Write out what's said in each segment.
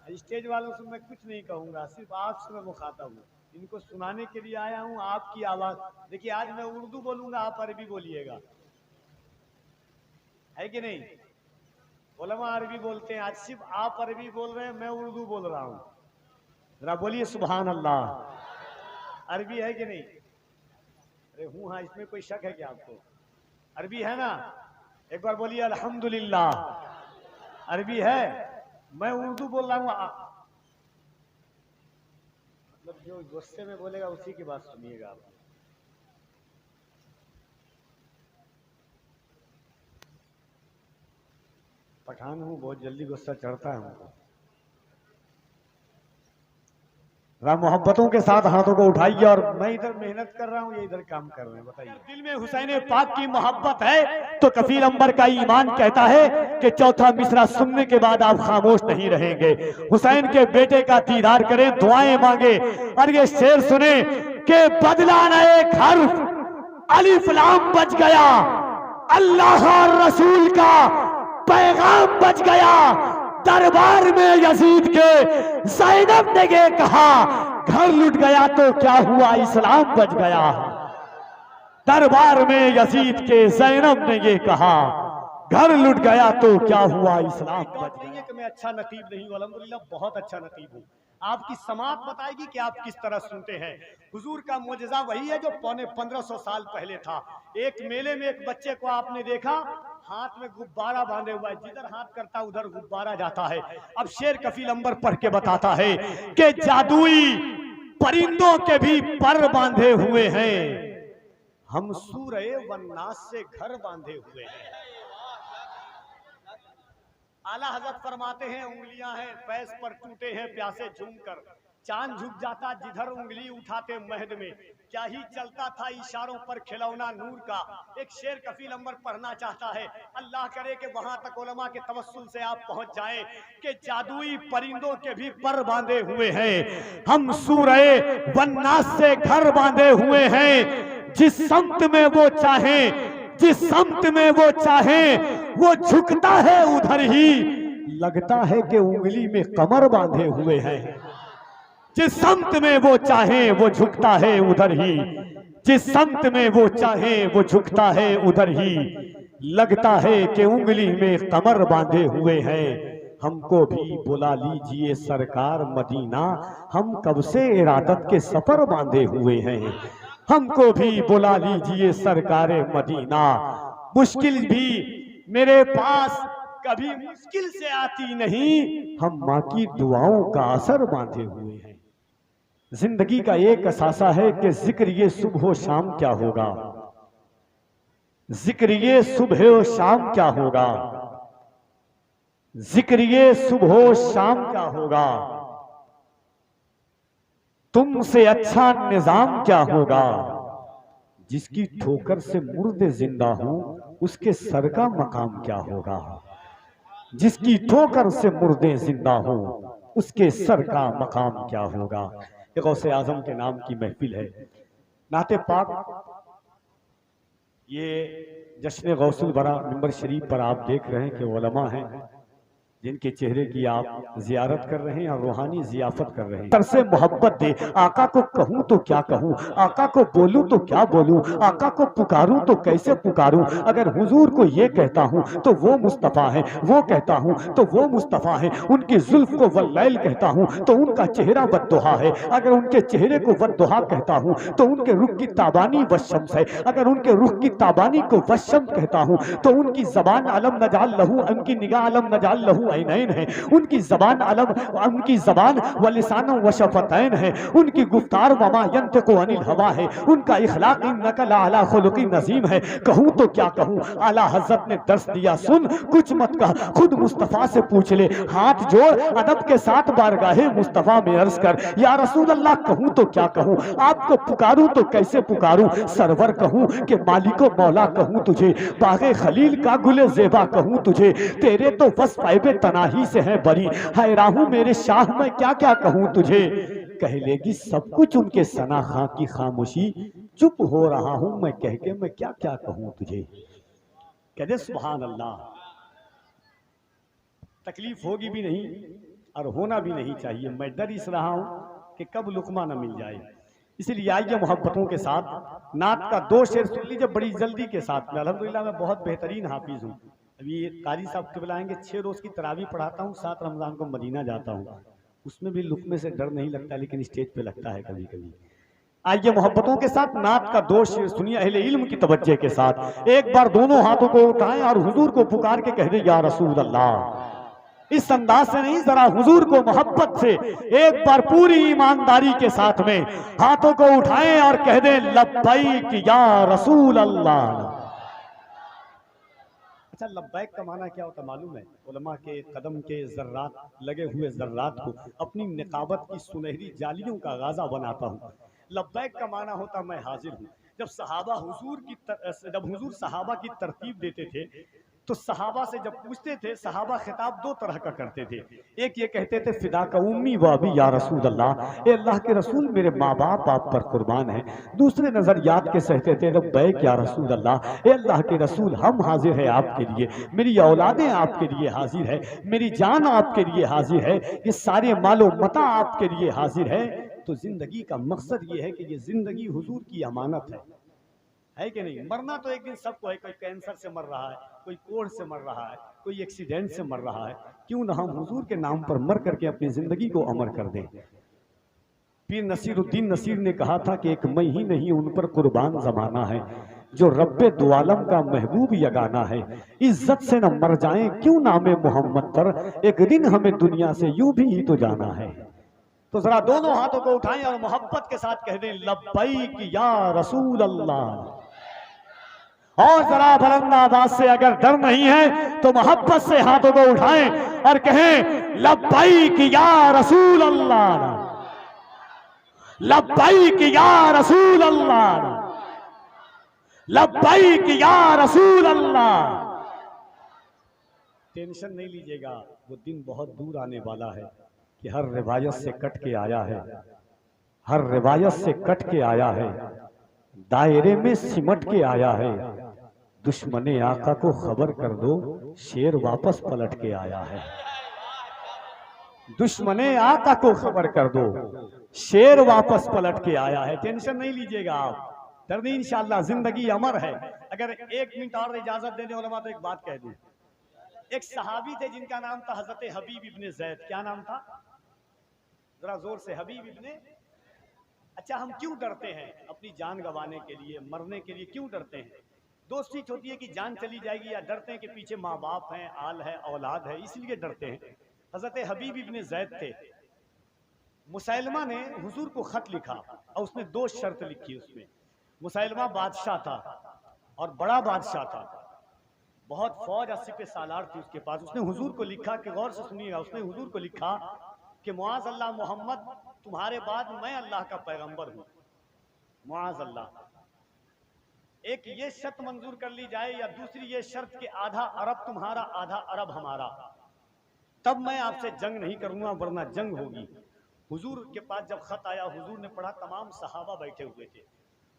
Stage वालों से मैं कुछ नहीं कहूंगा, सिर्फ आपसे मैं मुखातब हूँ, इनको सुनाने के लिए आया हूँ आपकी आवाज। देखिए आज मैं उर्दू बोलूंगा, आप अरबी बोलिएगा, है कि नहीं? उलमा अरबी बोलते हैं, आज सिर्फ आप अरबी बोल रहे हैं, मैं उर्दू बोल रहा हूँ। जरा बोलिए सुभान अल्लाह। अरबी है कि नहीं? अरे हूँ, हाँ, इसमें कोई शक है क्या आपको? अरबी है ना? एक बार बोलिए अल्हम्दुलिल्लाह। अरबी है, मैं उर्दू बोल रहा हूँ। मतलब जो गुस्से में बोलेगा उसी की बात सुनिएगा आप। पठान हूँ, बहुत जल्दी गुस्सा चढ़ता है हमको। मोहब्बतों के साथ हाथों को उठाइए, और मैं इधर मेहनत कर रहा हूँ, ये इधर काम कर रहे हैं। बताइए, दिल में हुसैन पाक की मोहब्बत है तो कफील अंबर का ईमान कहता है कि चौथा मिसरा सुनने के बाद आप खामोश नहीं रहेंगे। हुसैन के बेटे का दीदार करें, दुआएं मांगे, और ये शेर सुने कि बदला न एक हर्फ अलिफ लाम बच गया, अल्लाह और रसूल का पैगाम बच गया। दरबार में यजीद के ज़ैनब ने ये कहा, घर लुट गया तो क्या हुआ, इस्लाम बच गया। दरबार में यजीद के ज़ैनब ने ये कहा, घर लुट गया तो क्या हुआ, इस्लाम बच गया। कि मैं अच्छा नतीब नहीं हूं, अल्हम्दुलिल्लाह बहुत अच्छा नतीब हूं। आपकी समात बताएगी कि आप किस तरह सुनते हैं। हुजूर का मुजज़ा वही है जो पौने 1500 साल पहले था। एक मेले में एक बच्चे को आपने देखा, हाथ में गुब्बारा बांधे हुआ है, जिधर हाथ करता उधर गुब्बारा जाता है। अब शेर कफील अंबर पढ़ के बताता है कि जादुई परिंदों के भी पर बांधे हुए हैं, हम सूरे वन्नास से घर बांधे हुए हैं। आला हजरत फरमाते हैं, उंगलियां हैं पैस पर टूटे हैं प्यासे झूमकर, चांद झुक जाता जिधर उंगली उठाते महद में, क्या ही चलता था इशारों पर खिलौना नूर का। एक शेर कफील अंबर पढ़ना चाहता है, अल्लाह करे कि वहां तक उलमा के तवस्सुल से आप पहुंच जाएं कि जादुई परिंदों के भी पर बांधे हुए हैं, हम सूरे वन्नास से घर बांधे हुए हैं। जिस समत में वो चाहें, जिस समत में वो चाहे वो झुकता है उधर ही, लगता है कि उंगली में कमर बांधे हुए हैं। जिस समत में वो चाहे वो झुकता है उधर ही, जिस समत में वो चाहे वो झुकता है उधर ही, लगता है कि उंगली में कमर बांधे हुए हैं। हमको भी बुला लीजिए सरकार मदीना, हम कब से इरादत के सफर बांधे हुए हैं। हमको भी बुला लीजिए सरकारे मदीना, मुश्किल भी मेरे पास कभी मुश्किल से आती नहीं, हम माँ की दुआओं का असर बांधे हुए हैं। जिंदगी का एक असासा है कि जिक्र ये सुबह शाम क्या होगा, जिक्र ये सुबह शाम क्या होगा, जिक्र ये सुबह शाम क्या होगा, तुमसे अच्छा निजाम क्या होगा। जिसकी ठोकर से मुर्दे जिंदा हो उसके सर का मकाम क्या होगा, जिसकी ठोकर से मुर्दे जिंदा हो उसके सर का मकाम क्या होगा। ये गौसे आजम के नाम की महफिल है। नाते पाक, ये जश्न गौसुल बरा मिंबर शरीफ पर आप देख रहे हैं कि उलमा हैं जिनके चेहरे की आप जियारत कर रहे हैं और रूहानी जियाफत कर रहे हैं। तरसे मोहब्बत दे, आका को कहूँ तो क्या कहूँ, आका को बोलूँ तो क्या बोलूँ, आका को पुकारूँ तो कैसे पुकारूँ। अगर हुजूर को ये कहता हूँ तो वो मुस्तफ़ा है, वो कहता हूँ तो वो मुस्तफ़ा है। उनकी जुल्फ को वल्लैल कहता हूँ तो उनका चेहरा बद्दुहा है। अगर उनके चेहरे को बद्दुहा कहता हूँ तो उनके रुख की ताबानी वशम्स है। अगर उनके रुख की ताबानी को वशम कहता हूँ तो उनकी जबान अलम नजाल लहू, उनकी निगाह अलम नजाल लहू ऐनैन है। उनकी जबान अलम, उनकी जबान व लिसान व शफतैन है। उनकी गुफ्तार वमा यंतिकु अनिल हवा है। उनका इखलाक इन्नका लअला खुलुकिन नज़ीम है। कहूँ तो क्या कहूँ, आला हज़रत ने दर्स दिया सुन, कुछ मत कह खुद मुस्तफ़ा से पूछ ले। हाथ जोड़ अदब के साथ बारगाहे मुस्तफ़ा में अर्ज कर, या रसूल अल्लाह कहूँ तो क्या कहूँ, आपको पुकारूँ तो कैसे पुकारूँ। सरवर कहूँ कि मालिको मौला कहूँ तुझे, बाग़े खलील का गुले ज़ेबा कहूँ तुझे। तेरे तो बस पैबे तनाही से है बरी, हैराहूं मेरे शाह मैं क्या क्या कहूँ तुझे। कह लेगी सब कुछ उनके सना खां की खामोशी, चुप हो रहा हूं मैं कह के मैं क्या क्या कहूँ तुझे। कह दे सुभान अल्लाह। तकलीफ होगी भी नहीं और होना भी नहीं चाहिए। मैं डर इस रहा हूँ कि कब लुकमा न मिल जाए। इसलिए आइए मोहब्बतों के साथ नात का 2 शेर सुन लीजिए बड़ी जल्दी के साथ में। अल्हम्दुलिल्लाह मैं बहुत बेहतरीन हाफिज हूँ। अभी कारी साहब के बुलाएंगे, 6 रोज की तरावी पढ़ाता हूँ, 7 रमजान को मदीना जाता हूँ। उसमें भी लुकमे से डर नहीं लगता, लेकिन स्टेज पे लगता है कभी कभी। आइए मोहब्बतों के साथ नात का 2 शेर सुनिए अहले इल्म की तवज्जो के साथ। एक बार दोनों हाथों को उठाएं और हुजूर को पुकार के कह दे या रसूल अल्लाह। इस अंदाज से नहीं, जरा हुजूर को मोहब्बत से एक बार पूरी ईमानदारी के साथ में हाथों को उठाएं और कह दें लब्बैक या रसूल अल्लाह। अच्छा, लब्बैक का माना क्या होता मालूम है? उलमा के कदम के जर्रात, लगे हुए जर्रात को अपनी निकाबत की सुनहरी जालियों का गाजा बनाता हूँ। लब्बैक का माना होता मैं हाजिर हूँ। जब हुजूर सहाबा की तरतीब देते थे तो सहाबा से जब पूछते थे, सहाबा खिताब 2 तरह का करते थे। एक ये कहते थे फिदा का उम्मी व अबी या रसूल अल्लाह, ए अल्लाह के रसूल मेरे माँ बाप आप पर कुर्बान हैं। दूसरे नजरियात के सहते थे लब्बैक या रसूल अल्लाह, ए अल्लाह के रसूल हम हाजिर है आपके लिए, मेरी औलादें आपके लिए हाजिर है, मेरी जान आपके लिए हाजिर है, ये सारे मालो मता आपके लिए हाजिर है। तो जिंदगी का मकसद ये है कि ये जिंदगी हुजूर की अमानत है कि नहीं? मरना तो एक दिन सबको है। कोई कैंसर से मर रहा है, कोई कोढ़ से मर रहा है, कोई एक्सीडेंट से मर रहा है। क्यों ना हम हुजूर के नाम पर मर करके अपनी जिंदगी को अमर कर दें। पीर नसीरुद्दीन नसीर ने कहा था कि एक मैं ही नहीं उन पर कुर्बान जमाना है, जो रब्बे दुआलम का महबूब यगाना है। इज्जत से न मर जाएं क्यों नामे मोहम्मद पर, एक दिन हमें दुनिया से यूं भी ही तो जाना है। तो जरा दोनों हाथों को उठाएं और मोहब्बत के साथ कह दें लब्बैक या रसूल अल्लाह। और जरा बुलंद आवाज से, अगर डर नहीं है तो मोहब्बत से हाथों को उठाएं और कहें लब्बैक या रसूल अल्लाह, लब्बैक या रसूल अल्लाह, लब्बैक या रसूल अल्लाह। टेंशन नहीं लीजिएगा, वो दिन बहुत दूर आने वाला है कि हर रिवायत से कट के आया है, हर रिवायत से कट के आया है, दायरे में सिमट के आया है। दुश्मने आका को खबर कर दो, शेर वापस पलट के आया है। दुश्मने आका को खबर कर दो, शेर वापस पलट के आया है। टेंशन नहीं लीजिएगा आप, डर नहीं, इंशाअल्लाह जिंदगी अमर है। अगर 1 मिनट और इजाजत दे दें उलमा तो एक बात कह दूं। एक सहाबी थे जिनका नाम था हजरत हबीब इब्ने ज़ैद। क्या नाम था? जरा जोर से, हबीब इब्ने। अच्छा, हम क्यों डरते हैं? अपनी जान गंवाने के लिए, मरने के लिए क्यों डरते हैं? दोस्ती होती है कि जान चली जाएगी, या डरते हैं कि पीछे माँ बाप हैं, आल है, औलाद है, इसलिए डरते हैं। हजरत हबीब इब्ने ज़ैद थे। मुसैलमा ने हुजूर को खत लिखा और उसने 2 शर्त लिखी उसमें। मुसैलमा बादशाह था और बड़ा बादशाह था, बहुत फौज 80 पे सालार थी उसके पास। उसने हुजूर को लिखा कि गौर से सुनिएगा, उसने हुजूर को लिखा कि मुआज़ अल्लाह मोहम्मद, तुम्हारे बाद मैं अल्लाह का पैगंबर हूं, मुआज़ अल्लाह। एक ये शर्त मंजूर कर ली जाए, या दूसरी ये शर्त कि आधा अरब तुम्हारा आधा अरब हमारा, तब मैं आपसे जंग नहीं करूंगा, वरना जंग होगी। हुजूर के पास जब खत आया, हुजूर ने पढ़ा, तमाम सहाबा बैठे हुए थे।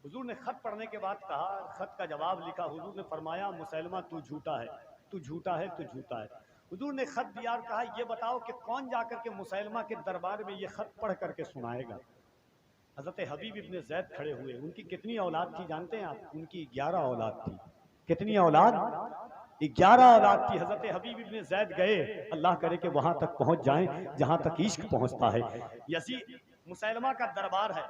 हुजूर ने खत पढ़ने के बाद कहा, खत का जवाब लिखा। हुजूर ने फरमाया मुसैलमा तू झूठा है, तू झूठा है, तू झूठा है। हुजूर ने खत दिया और कहा ये बताओ कि कौन जाकर के मुसैलमा के दरबार में ये खत पढ़ करके सुनाएगा। हजरत हबीब इब्ने ज़ैद खड़े हुए। उनकी कितनी औलाद थी जानते हैं आप? उनकी 11 औलाद थी। कितनी औलाद? 11 औलाद थी। हजरत हबीब इब्ने ज़ैद गए, अल्लाह करे कि वहां तक पहुंच जाएं जहां तक इश्क पहुंचता है। यजीद मुसैलमा का दरबार है।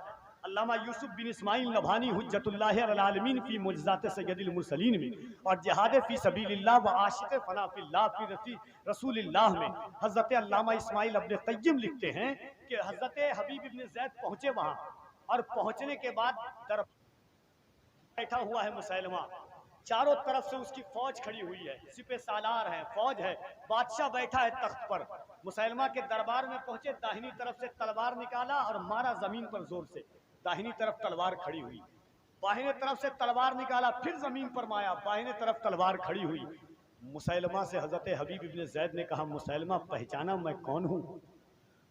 अल्लामा यूसुफ बिन इस्माइल नभानी हुज्जतुल्लाह अल आलमीन फी मुजज़ात सय्यदिल मुरसलीन में और जिहाद फी सबीलिल्लाह व आशिक़ फना फिल्लाह फी रसूलिल्लाह में हजरत अल्लामा इस्माइल इब्न क़य्यिम लिखते हैं कि हजरत हबीब इब्ने ज़ैद पहुंचे वहां, और पहुंचने के बाद बैठा हुआ है मुसैलमा, चारों तरफ से उसकी फौज खड़ी हुई है, सिपे सालार है, फौज है, बादशाह बैठा है तख्त पर। मुसैलमा के दरबार में पहुंचे, दाहिनी तरफ से तलवार निकाला और मारा जमीन पर जोर से। दाहिनी तरफ तलवार खड़ी हुई, बाहिने तरफ से तलवार निकाला, फिर जमीन पर माया, बाहिने तरफ तलवार खड़ी हुई। मुसैलमा से हजरत हबीब इब्ने ज़ैद ने कहा, मुसैलमा पहचाना मैं कौन हूँ?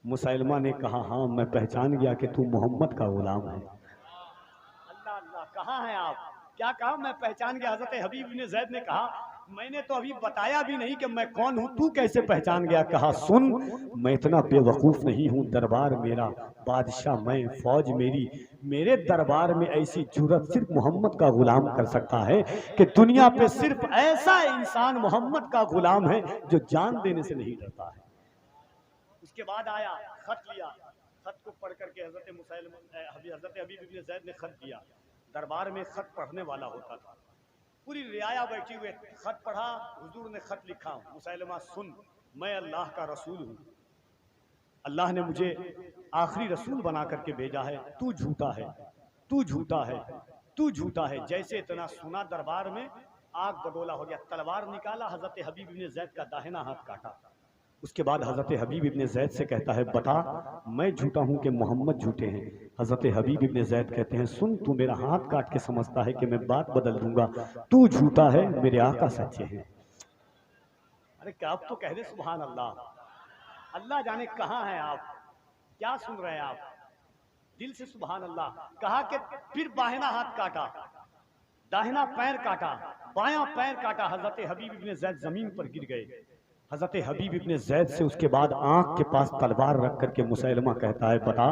मुसैलमा ने कहा, हाँ मैं पहचान गया कि तू मोहम्मद का गुलाम है। अल्लाह अल्लाह, कहाँ हैं आप? क्या कहा? मैं पहचान गया। हजरत हबीब इब्ने ज़ैद ने कहा मैंने तो अभी बताया भी नहीं कि मैं कौन हूं, तू कैसे पहचान गया? कहा सुन, मैं इतना बेवकूफ नहीं हूं, दरबार मेरा, बादशाह मैं, फौज मेरी, मेरे दरबार में ऐसी जुर्रत सिर्फ मोहम्मद का गुलाम कर सकता है कि दुनिया पे सिर्फ ऐसा इंसान मोहम्मद का गुलाम है जो जान देने से नहीं डरता है। उसके बाद आया, खत लिया, खत को पढ़ करके हजरत हबीब इब्न ज़ैद ने खत दिया। दरबार में खत पढ़ने वाला होता था, पूरी रियाया बैठी हुए, खत पढ़ा, हुजूर ने खत लिखा, मुसैलमा सुन, मैं अल्लाह का रसूल हूँ, अल्लाह ने मुझे आखिरी रसूल बना करके भेजा है, तू झूठा है, तू झूठा है, तू झूठा है। जैसे इतना सुना दरबार में आग बगोला हो गया, तलवार निकाला, हजरत हबीब इब्न ज़ैद का दाहिना हाथ काटा। उसके बाद हजरत हबीब इब्न ज़ैद से कहता है बता मैं झूठा हूं कि मोहम्मद झूठे हैं? हजरत हबीब इब्न ज़ैद कहते हैं सुन, तू मेरा हाथ काट के समझता है कि मैं बात बदल दूंगा, तू झूठा है, मेरे आका सच्चे हैं। अरे क्या आप तो कह दे सुभान अल्लाह। अल्लाह जाने कहाँ है आप, क्या सुन रहे हैं आप, दिल से सुभान अल्लाह। कहा कि फिर बाहिना हाथ काटा, दाहिना पैर काटा, बायां पैर काटा, हजरत हबीब इब्न ज़ैद जमीन पर गिर गए। हजरत हबीब इब्न ज़ैद से उसके बाद आंख के पास तलवार रख करके मुसैलमा कहता है बता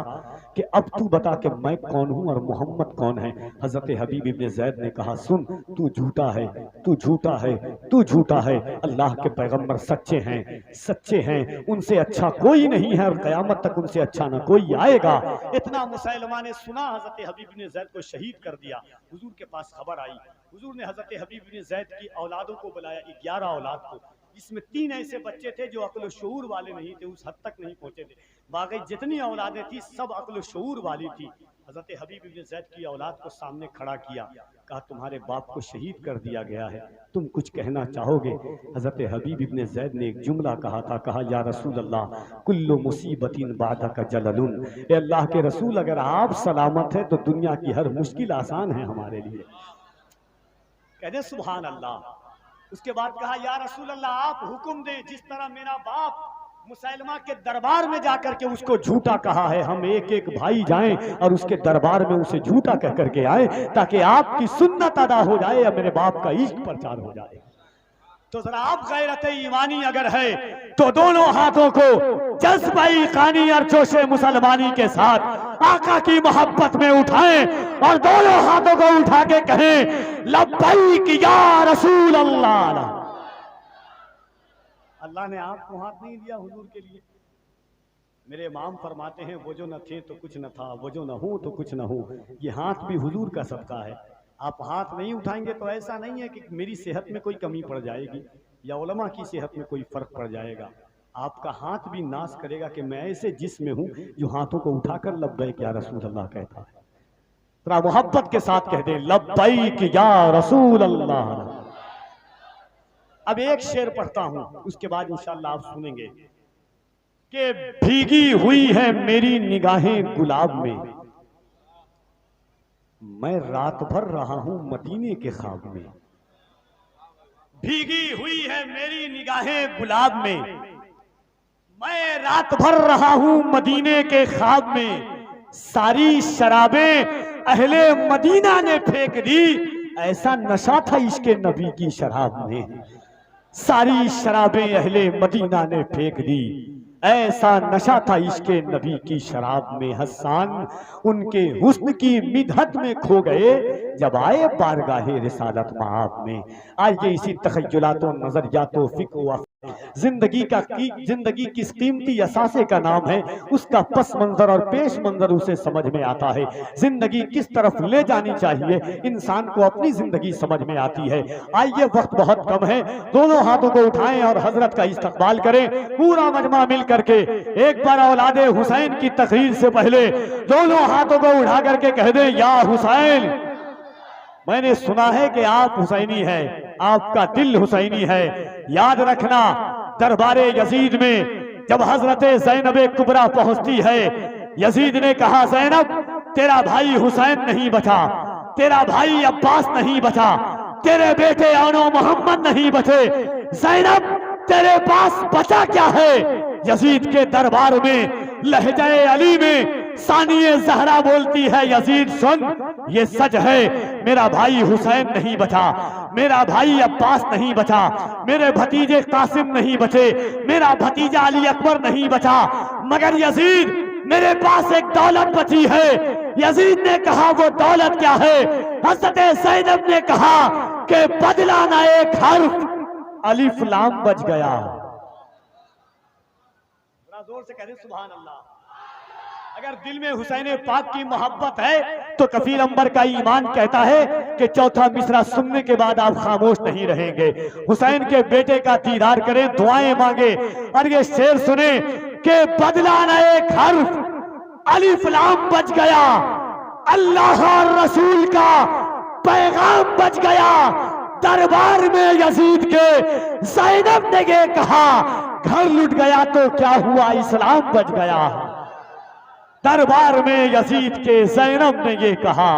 कि अब तू बता कि मैं कौन हूं और मोहम्मद कौन है? हजरत हबीब इब्न ज़ैद ने कहा सुन, तू झूठा है, तू झूठा है, तू झूठा है, अल्लाह के पैगंबर सच्चे हैं, सच्चे हैं, उनसे अच्छा कोई नहीं है और क़यामत तक उनसे अच्छा ना कोई आएगा। इतना मुसैलमा ने सुना, हजरत हबीब इब्न ज़ैद को शहीद कर दिया। हुजूर के पास खबर आई, हुजूर ने हजरत हबीब इब्न ज़ैद की औलादों को बुलाया, 11 औलाद को, जिसमें 3 ऐसे बच्चे थे जो अक्ल शऊर वाले नहीं थे, उस हद तक नहीं पहुंचे थे। बाकी जितनी औलादें थी सब अक्ल शऊर वाली थी। हजरत हबीब इब्न ज़ैद की औलाद को सामने खड़ा किया, कहा तुम्हारे बाप को शहीद कर दिया गया है, तुम कुछ कहना चाहोगे? हजरत हबीब इब्न ज़ैद ने एक जुमला कहा था, कहा या रसूल अल्लाह कुल्लु मुसीबतिन बादका जललुन, ए अल्लाह के रसूल अगर आप सलामत है तो दुनिया की हर मुश्किल आसान है हमारे लिए। कहते सुभान अल्लाह। उसके बाद कहा या रसूल अल्लाह आप हुक्म दें, जिस तरह मेरा बाप मुसैलमा के दरबार में जाकर के उसको झूठा कहा है, हम एक एक भाई जाएं और उसके दरबार में उसे झूठा कह करके आए ताकि आपकी सुन्नत अदा हो जाए या मेरे बाप का इश्क प्रचार हो जाए। तो जरा आप गैरत ईमानी अगर है तो दोनों हाथों को जज्बाई खानी और जोशे मुसलमानी के साथ आका की मोहब्बत में उठाएं और दोनों हाथों को उठा के कहें लब्बैक या रसूल अल्लाह। अल्लाह ने आपको हाथ नहीं दिया हुजूर के लिए। मेरे इमाम फरमाते हैं वो जो न थे तो कुछ न था, वो जो न हो तो कुछ न हो, ये हाथ भी हुजूर का सदका है। आप हाथ नहीं उठाएंगे तो ऐसा नहीं है कि मेरी सेहत में कोई कमी पड़ जाएगी या उलमा की सेहत में कोई फर्क पड़ जाएगा। आपका हाथ भी नाश करेगा कि मैं ऐसे जिस्म में हूं जो हाथों को उठाकर लब्बैक या रसूल अल्लाह कहता है। थोड़ा मोहब्बत के साथ कह दे लब्बैक या रसूल अल्लाह। अब एक शेर पढ़ता हूं, उसके बाद इंशाअल्लाह आप सुनेंगे कि भीगी हुई है मेरी निगाहें गुलाब में, मैं रात भर रहा हूं मदीने के ख्वाब में। भीगी हुई है मेरी निगाहें गुलाब में, मैं रात भर रहा हूं मदीने के ख्वाब में। सारी शराबें अहले मदीना ने फेंक दी, ऐसा नशा था इश्के नबी की शराब में। सारी शराबें अहले मदीना ने फेंक दी, ऐसा नशा था इश्के नबी की शराब में। हसन उनके हुस्न की मिदहत में खो गए जब आए बारगाहे रिसालत माब में। आइए इसी तखय्युलातों नजरियातों फिक्र जिंदगी किस कीमती असासे का नाम है, उसका पस मंजर और पेश मंजर उसे समझ में आता है। जिंदगी किस तरफ ले जानी चाहिए इंसान को अपनी जिंदगी समझ में आती है। आइए वक्त बहुत कम है, दोनों हाथों को उठाएं और हजरत का इस्तकबाल करें पूरा मजमा मिल करके। एक बार औलादे हुसैन की तकरीर से पहले दोनों हाथों को उठा करके कह दे या हुसैन। मैंने सुना है कि आप हुसैनी है, आपका दिल हुसैनी है। याद रखना दरबारे यजीद में जब हजरत ज़ैनब कुबरा पहुंचती है, यजीद ने कहा ज़ैनब तेरा भाई हुसैन नहीं बचा, तेरा भाई अब्बास नहीं बचा, तेरे बेटे आनो मोहम्मद नहीं बचे, ज़ैनब तेरे पास बचा क्या है? यजीद के दरबार में लहजे अली में सानिए ज़हरा बोलती है, यजीद सुन, ये सच है, मेरा भाई हुसैन नहीं बचा, मेरा भाई अब्बास नहीं बचा, मेरे भतीजे कासिम नहीं बचे, मेरा भतीजा अली अकबर नहीं बचा, मगर यजीद मेरे पास एक दौलत बची है। यजीद ने कहा वो दौलत क्या है? हज़रत ज़ैनब ने कहा कि बदला ना एक हर्फ, अलिफ लाम बच गया। बड़ा जोर से कह दे सुभान अल्लाह। अगर दिल में हुसैन पाक की मोहब्बत है तो कफील अंबर का ईमान कहता है कि चौथा मिसरा सुनने के बाद आप खामोश नहीं रहेंगे। हुसैन के बेटे का दीदार करें, दुआएं मांगे और ये शेर सुने कि बदला न एक हर्फ, अलिफ लाम बच गया, अल्लाह और रसूल का पैगाम बच गया। दरबार में यजीद के ज़ैनब ने ये कहा, घर लुट गया तो क्या हुआ, इस्लाम बच गया। दरबार में यजीद के ज़ैनब ने ये कहा,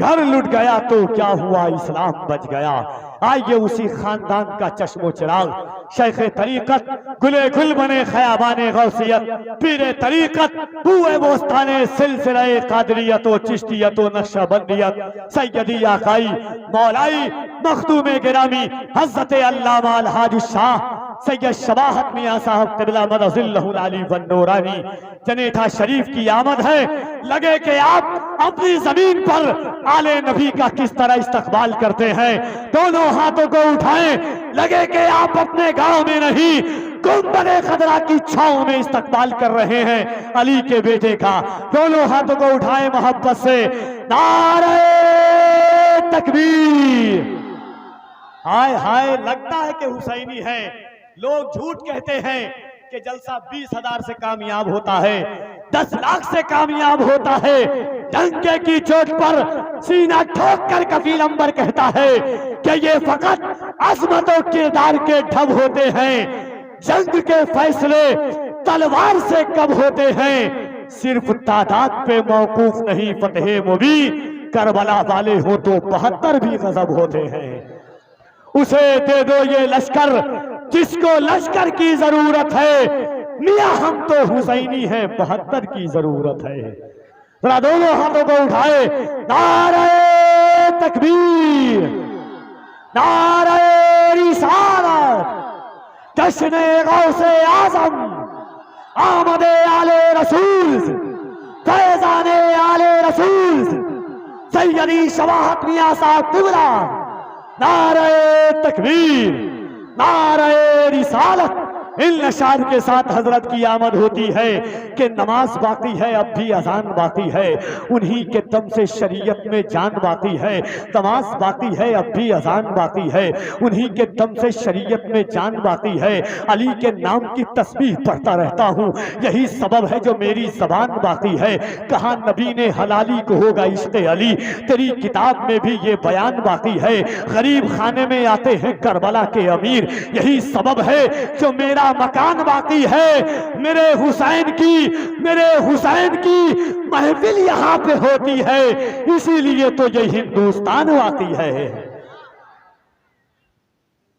घर लुट गया तो क्या हुआ, इस्लाम बच गया। आइए उसी खानदान का चश्मो चिराग, शेख तरीकत, गुले गुल बने खयाबाने गौसियत, पीरे तरीकत, हुए बोस्ताने सिलसिले कादरियत व चिश्तियत व नक्शबंदियत, सैयदी आकाई मौलाई मखदूम गिरामी हज़रत अल्लामा अलहाज शाह सैयद शबाहत मियां साहब क़िबला मदजिल्लहुल अली वन नूरानी जनेठा शरीफ की आमद है। लगे कि आप अपनी जमीन पर आले नबी का किस तरह इस्तकबाल करते हैं, दोनों हाथों को उठाएं। लगे कि आप अपने गांव में नहीं, गुंबदे खदरा की छांव में इस्तकबाल कर रहे हैं अली के बेटे का। दोनों हाथों को उठाएं मोहब्बत से, नारे तकबीर। हाय हाय, लगता है कि हुसैनी है। लोग झूठ कहते हैं कि जलसा 20,000 से कामयाब होता है, 10 लाख से कामयाब होता है। डंके की चोट पर सीना ठोक कर कफील अंबर कहता है कि ये फकत अजमत और किरदार के ढब होते हैं। जंग के फैसले तलवार से कब होते हैं, सिर्फ तादाद पे मौकूफ नहीं फतेह मुबीन। करबला वाले हो तो 72 भी गजब होते हैं। उसे दे दो ये लश्कर जिसको लश्कर की जरूरत है, मियां हम तो हुसैनी हैं, 72 की जरूरत है। जरा दोनों हाथों को उठाए, नारे तकबीर, नारे रिसालत, जश्न गौसे आजम, आमदे आले रसूल, फैजाने आले रसूल, सैयदी शबाहत मियां साहब क़िबला। नारे तकबीर, नारे रिसालत। इन अशार के साथ हजरत की आमद होती है कि नमाज बाकी है, अब भी अजान बाकी है। उन्हीं के दम से शरीयत में जान बाकी है। नमाज बाकी है, अब भी अजान बाकी है। उन्हीं के दम से शरीयत में जान बाकी है। अली के नाम की तस्बीह पढ़ता रहता हूँ, यही सबब है जो मेरी जबान बाकी है। कहा नबी ने हलाली को होगा इश्क़ अली, तेरी किताब में भी ये बयान बाकी है। गरीब खाने में आते हैं करबला के अमीर, यही सबब है जो मेरा मकान बाकी है। मेरे हुसैन की महफिल यहाँ पे होती है, इसीलिए तो ये हिंदुस्तान बाकी है।